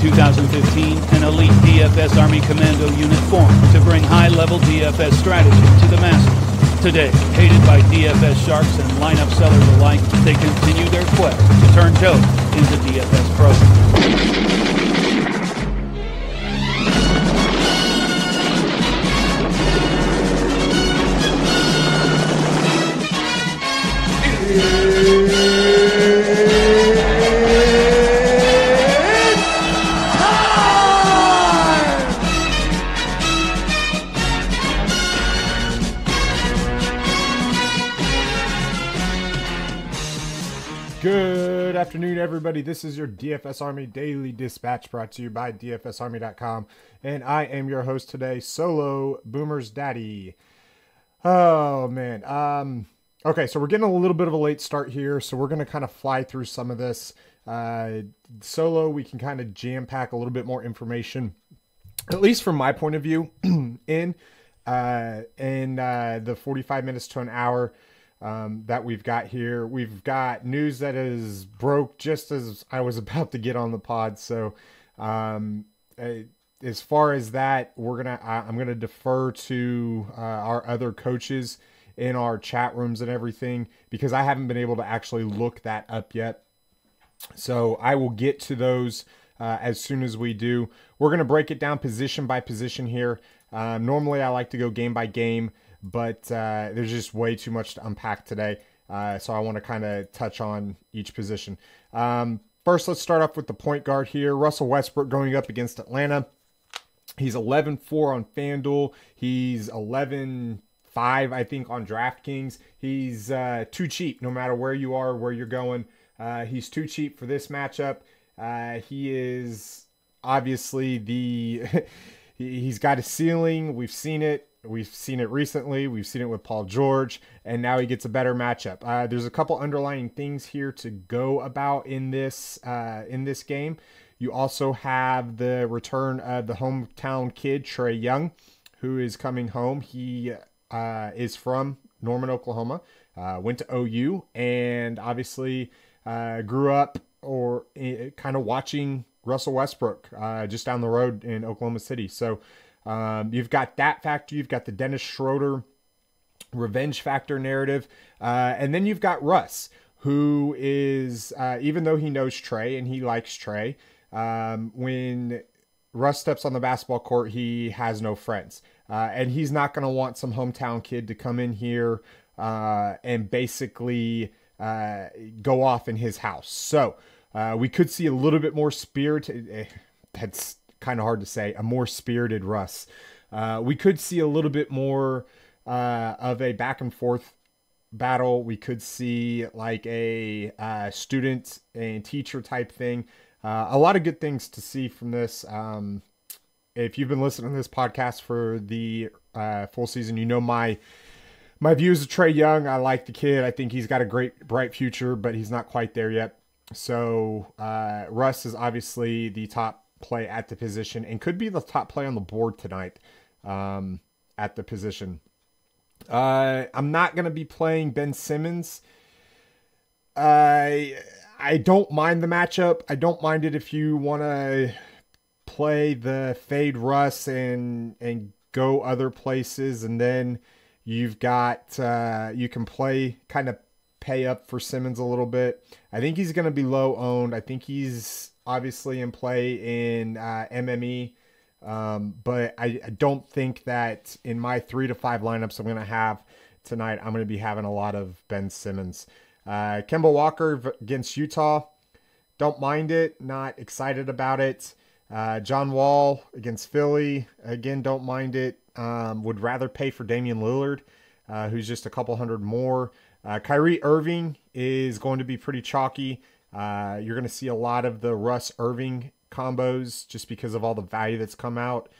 2015, an elite DFS Army Commando unit formed to bring high-level DFS strategy to the masses. Today, hated by DFS sharks and lineup sellers alike, they continue their quest to turn dope into DFS pros. Good afternoon, everybody. This is your DFS Army Daily Dispatch brought to you by DFSArmy.com. And I am your host today, Solo BoomersDaddy. Oh, man. Okay, so we're getting a little bit of a late start here, so we're going to kind of fly through some of this. Solo, we can kind of jam-pack a little bit more information, at least from my point of view, in the 45 minutes to an hour that we've got here. We've got news that is broke just as I was about to get on the pod. So as far as that, I'm gonna defer to our other coaches in our chat rooms and everything, because I haven't been able to actually look that up yet. So I will get to those as soon as we do. We're going to break it down position by position here. Normally I like to go game by game, but there's just way too much to unpack today. So I want to kind of touch on each position. First, let's start off with the point guard here. Russell Westbrook going up against Atlanta. He's 11-4 on Fanduel. He's 11-5, I think, on DraftKings. He's too cheap no matter where you are, where you're going. He's too cheap for this matchup. He is obviously he's got a ceiling. We've seen it. We've seen it recently. We've seen it with Paul George, and now he gets a better matchup. There's a couple underlying things here to go about in this game. You also have the return of the hometown kid, Trae Young, who is coming home. He is from Norman, Oklahoma, went to OU, and obviously grew up kind of watching Russell Westbrook just down the road in Oklahoma City. So you've got that factor. You've got the Dennis Schroeder revenge factor narrative. And then you've got Russ, who is, even though he knows Trae and he likes Trae, when Russ steps on the basketball court, he has no friends. And he's not going to want some hometown kid to come in here and basically go off in his house. So we could see a little bit more spirit. That's kind of hard to say. A more spirited Russ. We could see a little bit more of a back and forth battle. We could see like a student and teacher type thing. A lot of good things to see from this. If you've been listening to this podcast for the full season, you know my views of Trae Young. I like the kid. I think he's got a great, bright future, but he's not quite there yet. So Russ is obviously the top play at the position and could be the top play on the board tonight at the position. I'm not going to be playing Ben Simmons. I don't mind the matchup. I don't mind it if you want to play the fade Russ and go other places, and then you've got you can kind of pay up for Simmons a little bit. I think he's going to be low owned. I think he's obviously in play in MME, but I don't think that in my 3 to 5 lineups I'm going to have tonight, I'm going to be having a lot of Ben Simmons. Kemba Walker against Utah, don't mind it, not excited about it. John Wall against Philly, again, don't mind it. Would rather pay for Damian Lillard, who's just a couple hundred more. Kyrie Irving is going to be pretty chalky. You're going to see a lot of the Russ Irving combos just because of all the value that's come out.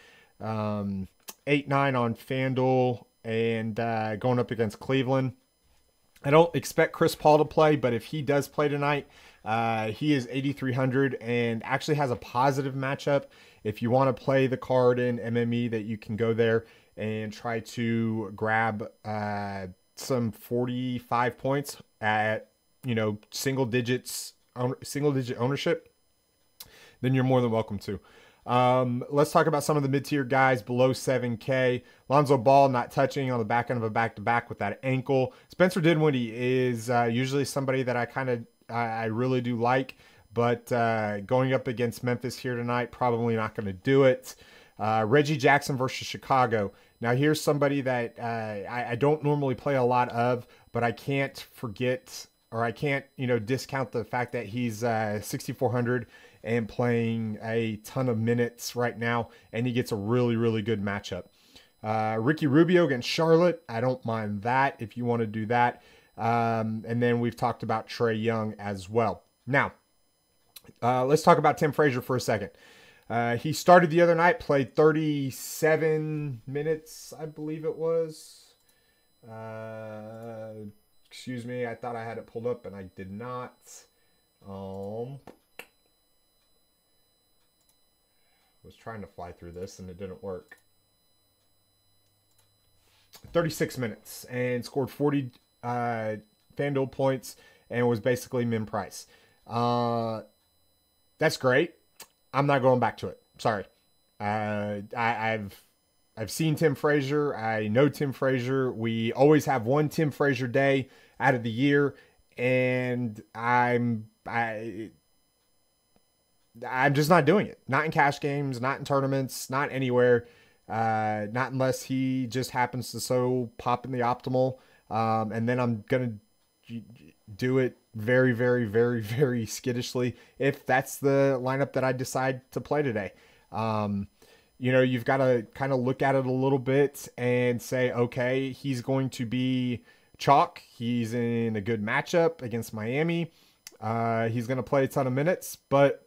8-9 on FanDuel and going up against Cleveland. I don't expect Chris Paul to play, but if he does play tonight, he is 8,300 and actually has a positive matchup. If you want to play the card in MME, that you can go there and try to grab some 45 points at, single digit ownership. then you're more than welcome to. Let's talk about some of the mid-tier guys below 7K. Lonzo Ball not touching on the back end of a back-to-back with that ankle. Spencer Dinwiddie is usually somebody that I really do like, but going up against Memphis here tonight, probably not going to do it. Reggie Jackson versus Chicago. Now here's somebody that I don't normally play a lot of, but I can't forget, or I can't discount the fact that he's 6,400 and playing a ton of minutes right now, and he gets a really, really good matchup. Ricky Rubio against Charlotte. I don't mind that if you want to do that. And then we've talked about Trae Young as well. Now, let's talk about Tim Frazier for a second. He started the other night, played 37 minutes, I believe it was. Excuse me, I thought I had it pulled up and I did not. Was trying to fly through this and it didn't work. 36 minutes and scored 40 FanDuel points and was basically min price. That's great. I'm not going back to it. Sorry. I've seen Tim Frazier. I know Tim Frazier. We always have one Tim Frazier day out of the year, and I'm just not doing it. Not in cash games, not in tournaments, not anywhere. Not unless he just happens to so pop in the optimal. And then I'm going to do it very, very, very, very skittishly if that's the lineup that I decide to play today. You've got to kind of look at it a little bit and say, okay, he's going to be chalk. He's in a good matchup against Miami. He's going to play a ton of minutes, but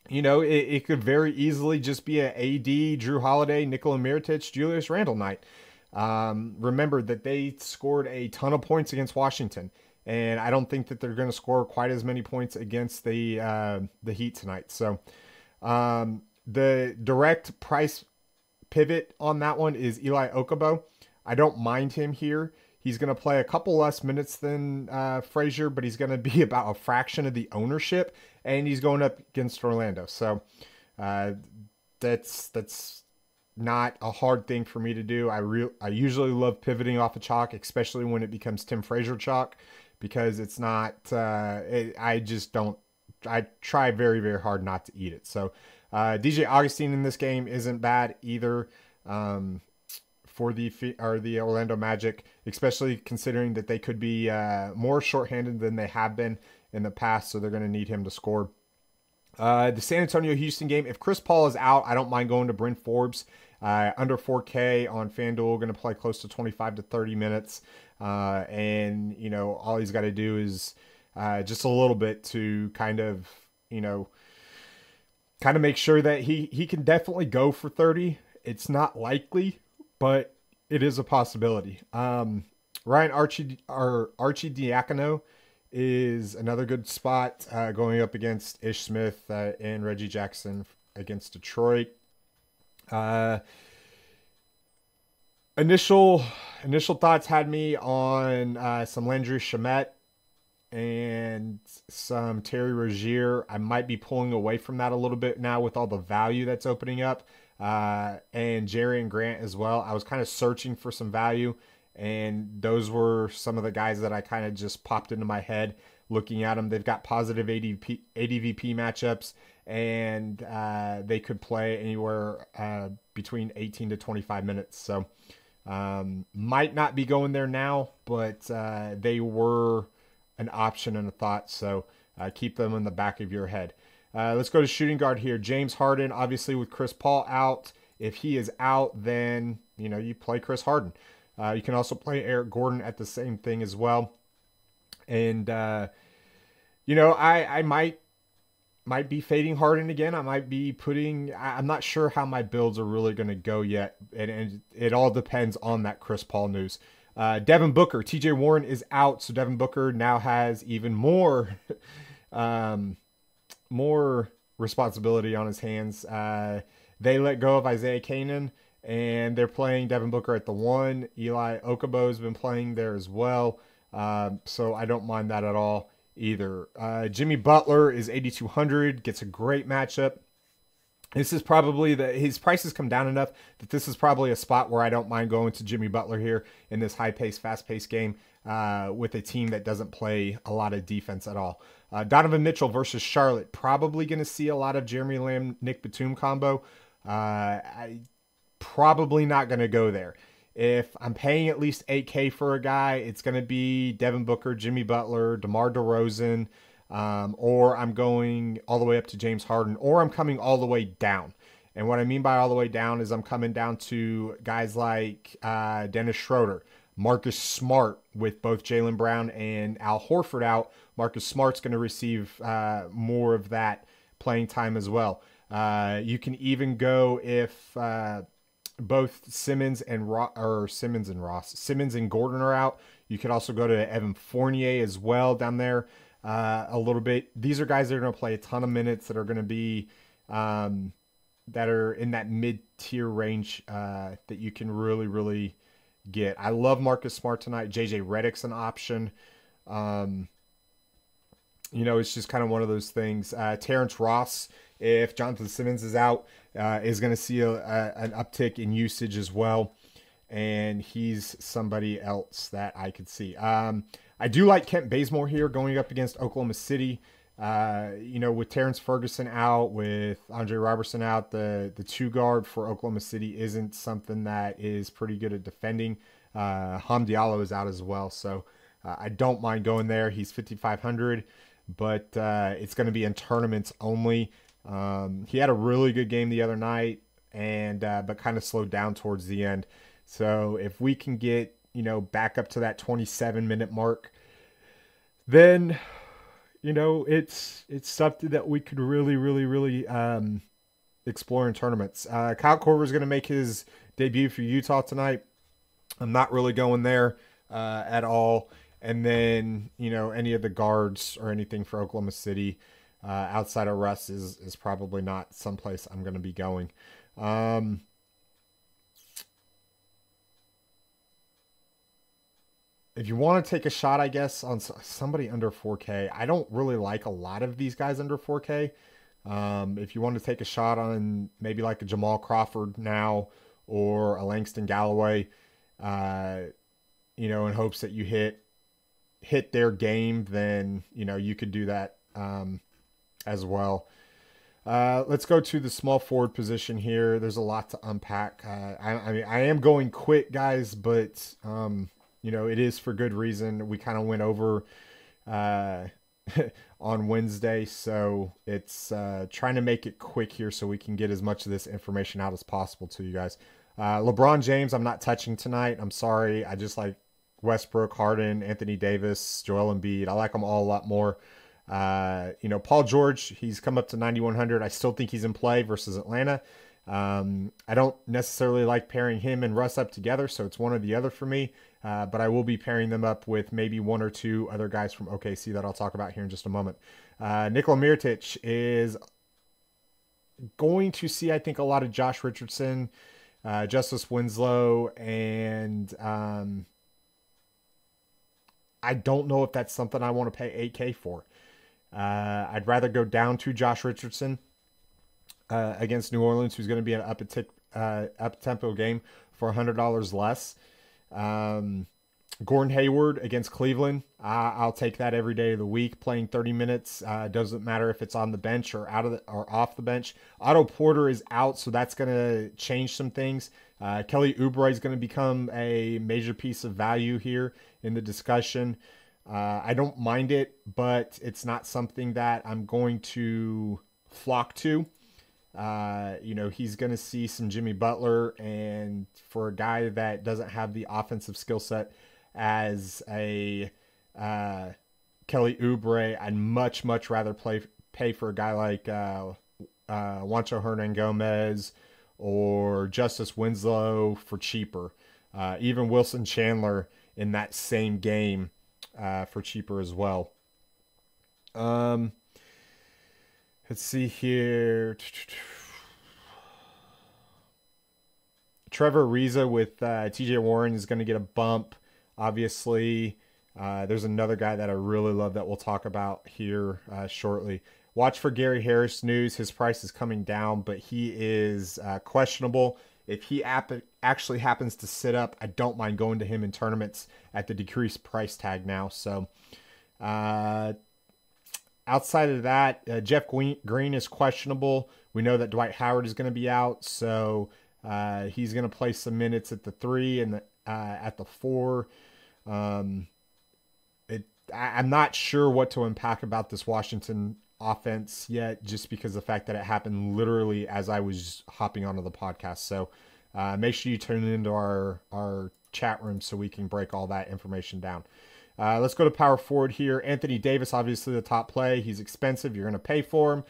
it could very easily just be a AD, Drew Holiday, Nikola Mirotic, Julius Randle night. Remember that they scored a ton of points against Washington, and I don't think that they're going to score quite as many points against the Heat tonight. So the direct price pivot on that one is Eli Okubo. I don't mind him here. He's going to play a couple less minutes than Frazier, but he's going to be about a fraction of the ownership, and he's going up against Orlando. So that's not a hard thing for me to do. I usually love pivoting off of chalk, especially when it becomes Tim Frazier chalk, because it's not. I just don't. I try very, very hard not to eat it. So DJ Augustine in this game isn't bad either. For the Orlando Magic, especially considering that they could be more shorthanded than they have been in the past, so they're going to need him to score. The San Antonio-Houston game, if Chris Paul is out, I don't mind going to Bryn Forbes. Under 4K on FanDuel, going to play close to 25 to 30 minutes. And, all he's got to do is just a little bit to kind of make sure that he can definitely go for 30. It's not likely, but it is a possibility. Ryan Arcidiacono is another good spot going up against Ish Smith and Reggie Jackson against Detroit. Initial thoughts had me on some Landry Shamet and some Terry Rozier. I might be pulling away from that a little bit now with all the value that's opening up. And Jerry and Grant as well. I was kind of searching for some value, and those were some of the guys that I kind of just popped into my head looking at them. They've got positive ADVP matchups, and they could play anywhere between 18 to 25 minutes. So might not be going there now, but they were an option and a thought. So keep them in the back of your head. Let's go to shooting guard here. James Harden, obviously with Chris Paul out. If he is out, then, you play Chris Harden. You can also play Eric Gordon at the same thing as well. And, I might be fading Harden again. I might be I'm not sure how my builds are really going to go yet. And it all depends on that Chris Paul news. Devin Booker, TJ Warren is out. So Devin Booker now has even more, more responsibility on his hands. They let go of Isaiah Canaan, and they're playing Devin Booker at the 1. Eli Okubo has been playing there as well. So I don't mind that at all. either. Jimmy Butler is 8,200, gets a great matchup. This is probably his prices come down enough that this is probably a spot where I don't mind going to Jimmy Butler here in this high-paced, fast-paced game with a team that doesn't play a lot of defense at all. Donovan Mitchell versus Charlotte. Probably going to see a lot of Jeremy Lamb, Nick Batum combo. I probably not going to go there. If I'm paying at least $8K for a guy, it's going to be Devin Booker, Jimmy Butler, DeMar DeRozan, or I'm going all the way up to James Harden, or I'm coming all the way down. And what I mean by all the way down is I'm coming down to guys like Dennis Schroeder, Marcus Smart with both Jaylen Brown and Al Horford out. Marcus Smart's going to receive more of that playing time as well. You can even go if both Simmons and Gordon are out. You could also go to Evan Fournier as well down there a little bit. These are guys that are going to play a ton of minutes that are going to be that are in that mid-tier range that you can really, really get. I love Marcus Smart tonight. JJ Redick's an option. It's just kind of one of those things. Terrence Ross, if Jonathan Simmons is out, is going to see an uptick in usage as well. And he's somebody else that I could see. I do like Kent Bazemore here going up against Oklahoma City. With Terrence Ferguson out, with Andre Robertson out, the two guard for Oklahoma City isn't something that is pretty good at defending. Ham Diallo is out as well, so I don't mind going there. He's 5,500, but it's going to be in tournaments only. He had a really good game the other night, and but kind of slowed down towards the end. So if we can get back up to that 27-minute mark, then it's something that we could really, really, really explore in tournaments. Kyle Korver is going to make his debut for Utah tonight. I'm not really going there at all. And then, any of the guards or anything for Oklahoma City outside of Russ is probably not someplace I'm going to be going. If you want to take a shot, I guess, on somebody under 4K, I don't really like a lot of these guys under 4K. If you want to take a shot on maybe like a Jamal Crawford now or a Langston Galloway, in hopes that you hit their game, then, you could do that as well. Let's go to the small forward position here. There's a lot to unpack. I am going quick, guys, but it is for good reason. We kind of went over on Wednesday, so it's trying to make it quick here so we can get as much of this information out as possible to you guys. LeBron James, I'm not touching tonight. I'm sorry. I just like Westbrook, Harden, Anthony Davis, Joel Embiid. I like them all a lot more. Paul George, he's come up to 9,100. I still think he's in play versus Atlanta. I don't necessarily like pairing him and Russ up together, so it's one or the other for me. But I will be pairing them up with maybe one or two other guys from OKC that I'll talk about here in just a moment. Nikola Mirotic is going to see, I think, a lot of Josh Richardson, Justice Winslow, and I don't know if that's something I want to pay $8K for. I'd rather go down to Josh Richardson against New Orleans, who's going to be an up-tempo game for $100 less. Gordon Hayward against Cleveland. I'll take that every day of the week, playing 30 minutes. Doesn't matter if it's on the bench or or off the bench. Otto Porter is out, so that's going to change some things. Kelly Oubre is going to become a major piece of value here in the discussion. I don't mind it, but it's not something that I'm going to flock to. He's going to see some Jimmy Butler, and for a guy that doesn't have the offensive skill set as a Kelly Oubre, I'd much, much rather pay for a guy like Juancho Hernan-Gomez or Justice Winslow for cheaper. Even Wilson Chandler in that same game for cheaper as well. Let's see here. Trevor Ariza with TJ Warren is going to get a bump. Obviously, There's another guy that I really love that we'll talk about here shortly. Watch for Gary Harris news. His price is coming down, but he is questionable. If he actually happens to sit up, I don't mind going to him in tournaments at the decreased price tag now. So outside of that, Jeff Green is questionable. We know that Dwight Howard is going to be out, so he's going to play some minutes at the 3 and at the 4. I'm not sure what to unpack about this Washington offense yet, just because of the fact that it happened literally as I was hopping onto the podcast. So make sure you tune into our chat room so we can break all that information down. Let's go to power forward here. Anthony Davis, obviously the top play. He's expensive. You're going to pay for him.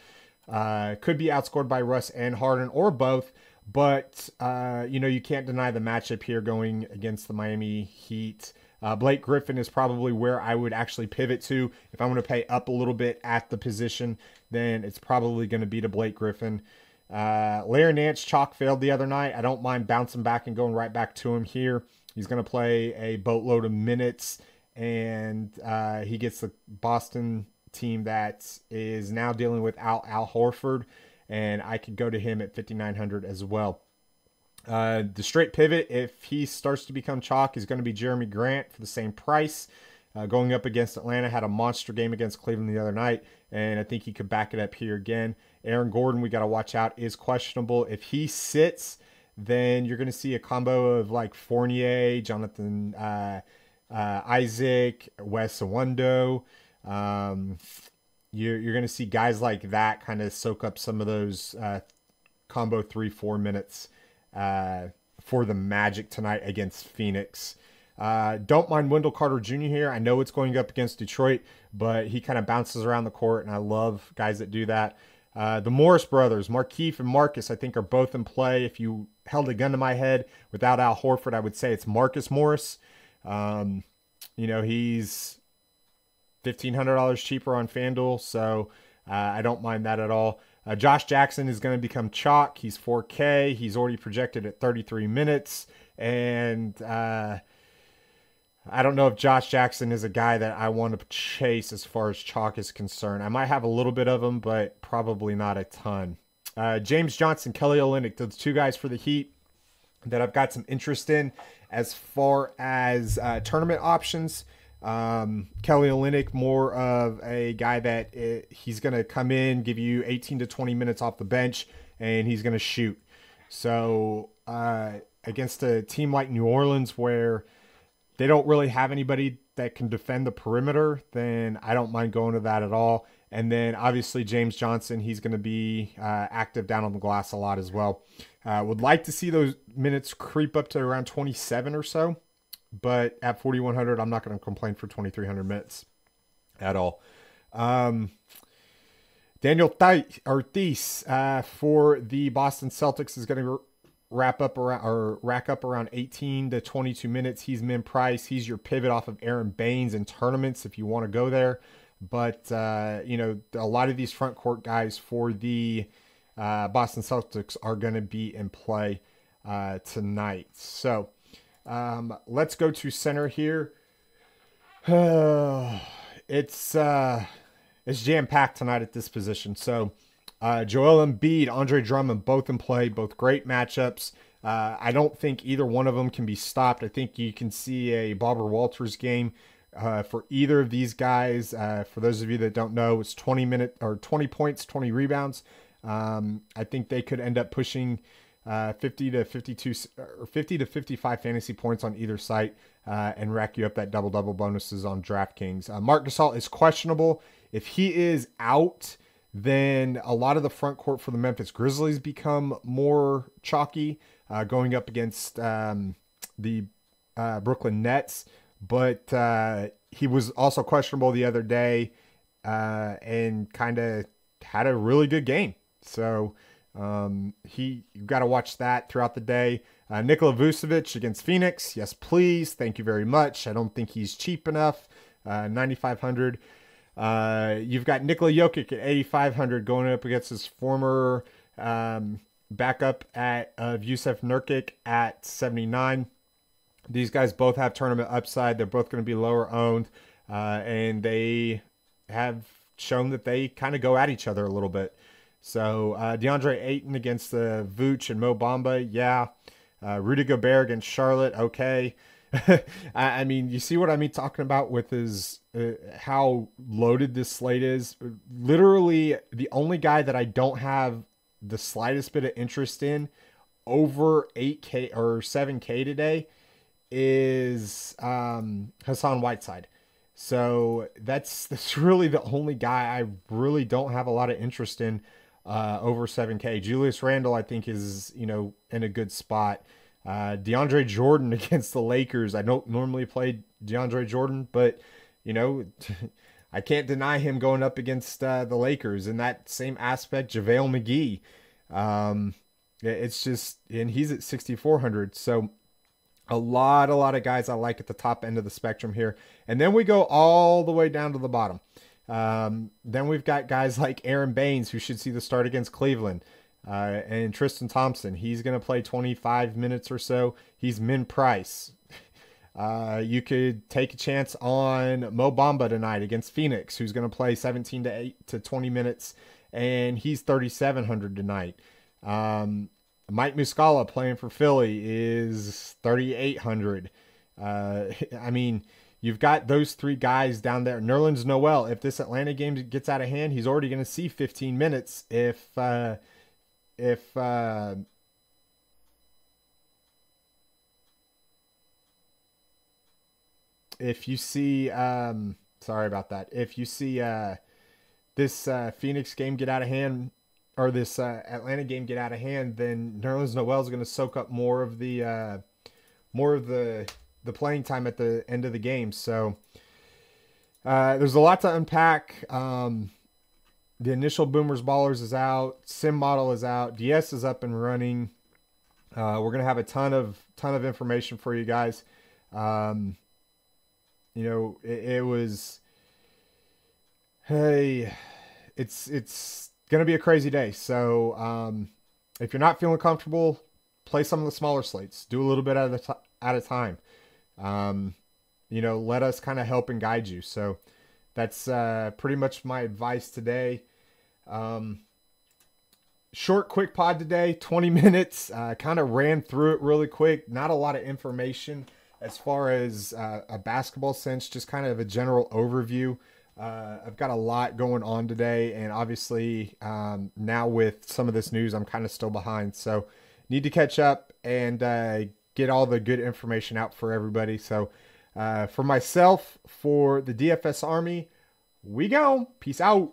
Could be outscored by Russ and Harden or both, but you can't deny the matchup here going against the Miami Heat. Blake Griffin is probably where I would actually pivot to. If I'm going to pay up a little bit at the position, then it's probably going to be to Blake Griffin. Larry Nance chalk failed the other night. I don't mind bouncing back and going right back to him here. He's going to play a boatload of minutes, and he gets the Boston team that is now dealing with Al Horford, and I could go to him at 5,900 as well. The straight pivot, if he starts to become chalk, is going to be Jeremy Grant for the same price. Going up against Atlanta, had a monster game against Cleveland the other night, and I think he could back it up here again. Aaron Gordon, we got to watch out, is questionable. If he sits, then you're going to see a combo of like Fournier, Jonathan Isaac, Wes Iwundo. You're going to see guys like that kind of soak up some of those combo 3-4 minutes for the Magic tonight against Phoenix. Don't mind Wendell Carter Jr. here. I know it's going up against Detroit, but he kind of bounces around the court, and I love guys that do that. The Morris brothers, Markieff and Marcus, I think are both in play. If you held a gun to my head without Al Horford, I would say it's Marcus Morris. He's $1,500 cheaper on FanDuel, so I don't mind that at all. Josh Jackson is going to become chalk. He's 4K. He's already projected at 33 minutes. And I don't know if Josh Jackson is a guy that I want to chase as far as chalk is concerned. I might have a little bit of him, but probably not a ton. James Johnson, Kelly Olynyk, those two guys for the Heat that I've got some interest in as far as tournament options. Kelly Olynyk, more of a guy that he's going to come in, give you 18 to 20 minutes off the bench, and he's going to shoot. So against a team like New Orleans where they don't really have anybody that can defend the perimeter, then I don't mind going to that at all. And then obviously James Johnson, he's going to be active down on the glass a lot as well. Would like to see those minutes creep up to around 27 or so. But at 4,100, I'm not going to complain for 2,300 minutes at all. Daniel Theis for the Boston Celtics is going to rack up around 18 to 22 minutes. He's min price. He's your pivot off of Aaron Baines in tournaments if you want to go there. But a lot of these front court guys for the Boston Celtics are going to be in play tonight. So. Let's go to center here. It's jam-packed tonight at this position. So Joel Embiid, Andre Drummond, both in play, both great matchups. I don't think either one of them can be stopped. I think you can see a Barbara Walters game for either of these guys. For those of you that don't know, it's 20 points, 20 rebounds. I think they could end up pushing 50 to 52 or 50 to 55 fantasy points on either site and rack you up that double-double bonuses on DraftKings. Marc Gasol is questionable. If he is out, then a lot of the front court for the Memphis Grizzlies become more chalky going up against the Brooklyn Nets. But he was also questionable the other day and kind of had a really good game. So you've got to watch that throughout the day. Nikola Vucevic against Phoenix. Yes, please. Thank you very much. I don't think he's cheap enough. 9,500. You've got Nikola Jokic at 8,500 going up against his former backup of Yusuf Nurkic at 79. These guys both have tournament upside. They're both going to be lower owned, and they have shown that they kind of go at each other a little bit. So DeAndre Ayton against Vooch and Mo Bamba, yeah. Rudy Gobert against Charlotte, okay. I mean, you see what I mean talking about with his how loaded this slate is. Literally, the only guy that I don't have the slightest bit of interest in over 8K or 7K today is Hassan Whiteside. So that's really the only guy I really don't have a lot of interest in over 7K. Julius Randle, I think, is, you know, in a good spot. DeAndre Jordan against the Lakers. I don't normally play DeAndre Jordan, but, you know, I can't deny him going up against the Lakers. In that same aspect, JaVale McGee. It's just, and he's at 6,400. So a lot of guys I like at the top end of the spectrum here. And then we go all the way down to the bottom. Then we've got guys like Aaron Baines, who should see the start against Cleveland. And Tristan Thompson, he's going to play 25 minutes or so. He's min price. You could take a chance on Mo Bamba tonight against Phoenix, who's going to play 17 to 20 minutes, and he's 3,700 tonight. Mike Muscala playing for Philly is 3,800. I mean, you've got those three guys down there. Nerlens Noel, if this Atlanta game gets out of hand, he's already going to see 15 minutes. If you see, sorry about that. If you see this Phoenix game get out of hand, or this Atlanta game get out of hand, then Nerlens Noel is going to soak up more of the playing time at the end of the game. So there's a lot to unpack. The initial Boomers Ballers is out. Sim Model is out. DS is up and running. We're going to have a ton of information for you guys. You know, it was, hey, it's going to be a crazy day. So if you're not feeling comfortable, play some of the smaller slates. Do a little bit at a time. You know, let us kind of help and guide you. So that's pretty much my advice today. Short, quick pod today, 20 minutes. Kind of ran through it really quick. Not a lot of information as far as a basketball sense, just kind of a general overview. I've got a lot going on today, and obviously now with some of this news, I'm kind of still behind. So need to catch up and get all the good information out for everybody. So for myself, for the DFS Army, we go. Peace out.